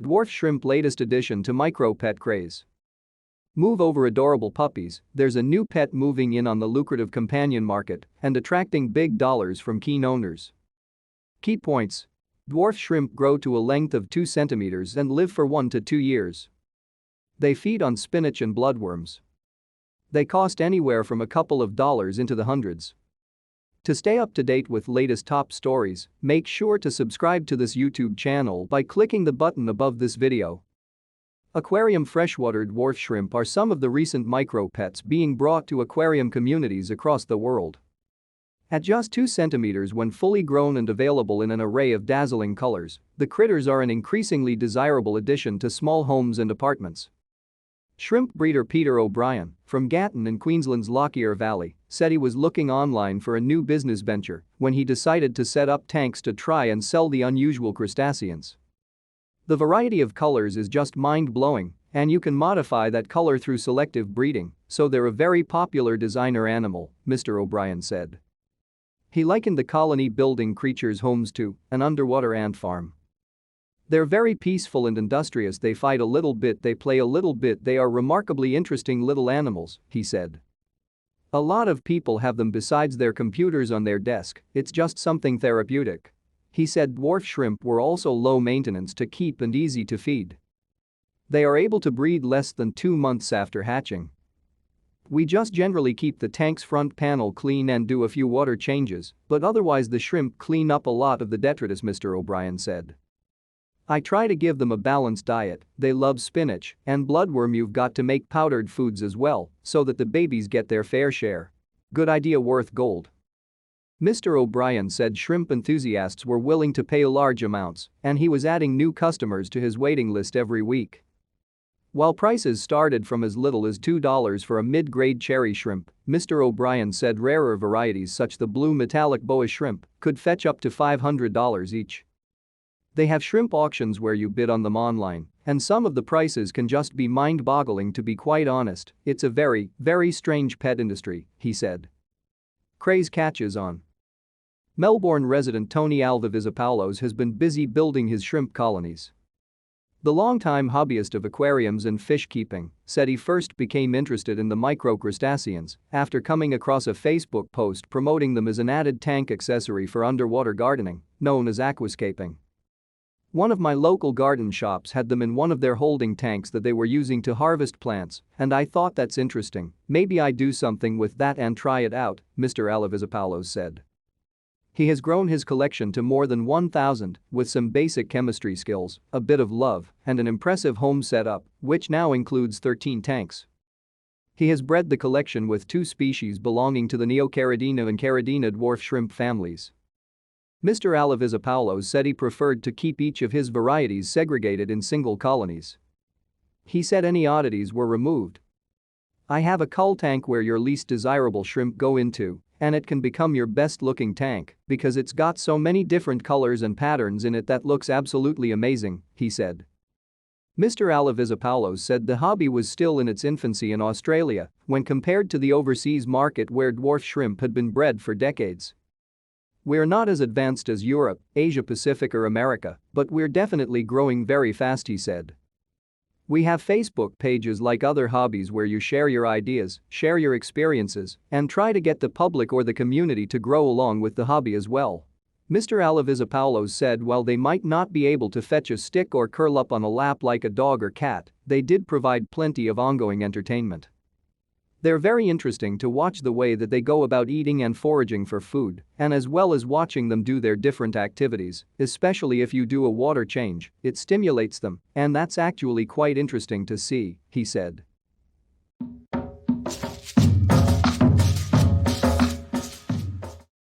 Dwarf shrimp latest addition to micro pet craze. Move over adorable puppies, there's a new pet moving in on the lucrative companion market and attracting big dollars from keen owners. Key points. Dwarf shrimp grow to a length of 2 centimeters and live for 1 to 2 years. They feed on spinach and bloodworms. They cost anywhere from a couple of dollars into the hundreds. To stay up to date with latest top stories, make sure to subscribe to this YouTube channel by clicking the button above this video. Aquarium freshwater dwarf shrimp are some of the recent micro pets being brought to aquarium communities across the world. At just 2 centimeters when fully grown and available in an array of dazzling colors, the critters are an increasingly desirable addition to small homes and apartments. Shrimp breeder Peter O'Brien, from Gatton in Queensland's Lockyer Valley, said he was looking online for a new business venture when he decided to set up tanks to try and sell the unusual crustaceans. The variety of colors is just mind-blowing, and you can modify that color through selective breeding, so they're a very popular designer animal, Mr. O'Brien said. He likened the colony-building creatures' homes to an underwater ant farm. They're very peaceful and industrious, they fight a little bit, they play a little bit, they are remarkably interesting little animals, he said. A lot of people have them besides their computers on their desk, it's just something therapeutic. He said dwarf shrimp were also low maintenance to keep and easy to feed. They are able to breed less than 2 months after hatching. We just generally keep the tank's front panel clean and do a few water changes, but otherwise the shrimp clean up a lot of the detritus, Mr. O'Brien said. I try to give them a balanced diet, they love spinach and bloodworm, you've got to make powdered foods as well so that the babies get their fair share. Good idea, worth gold. Mr. O'Brien said shrimp enthusiasts were willing to pay large amounts and he was adding new customers to his waiting list every week. While prices started from as little as $2 for a mid-grade cherry shrimp, Mr. O'Brien said rarer varieties such as the blue metallic boa shrimp could fetch up to $500 each. They have shrimp auctions where you bid on them online, and some of the prices can just be mind-boggling, to be quite honest. It's a very, very strange pet industry, he said. Craze catches on. Melbourne resident Tony Alvavizapaulos has been busy building his shrimp colonies. The longtime hobbyist of aquariums and fish keeping said he first became interested in the microcrustaceans after coming across a Facebook post promoting them as an added tank accessory for underwater gardening, known as aquascaping. One of my local garden shops had them in one of their holding tanks that they were using to harvest plants, and I thought that's interesting, maybe I do something with that and try it out, Mr. Alvavizapaulos said. He has grown his collection to more than 1,000 with some basic chemistry skills, a bit of love, and an impressive home setup, which now includes 13 tanks. He has bred the collection with 2 species belonging to the Neocaridina and Caridina dwarf shrimp families. Mr. Alvavizapaulos said he preferred to keep each of his varieties segregated in single colonies. He said any oddities were removed. I have a cull tank where your least desirable shrimp go into, and it can become your best-looking tank because it's got so many different colors and patterns in it that looks absolutely amazing, he said. Mr. Alvavizapaulos said the hobby was still in its infancy in Australia when compared to the overseas market where dwarf shrimp had been bred for decades. We're not as advanced as Europe, Asia Pacific or America, but we're definitely growing very fast, he said. We have Facebook pages like other hobbies where you share your ideas, share your experiences, and try to get the public or the community to grow along with the hobby as well. Mr. Alvavizapaulos said while they might not be able to fetch a stick or curl up on a lap like a dog or cat, they did provide plenty of ongoing entertainment. They're very interesting to watch the way that they go about eating and foraging for food, and as well as watching them do their different activities, especially if you do a water change, it stimulates them, and that's actually quite interesting to see, he said.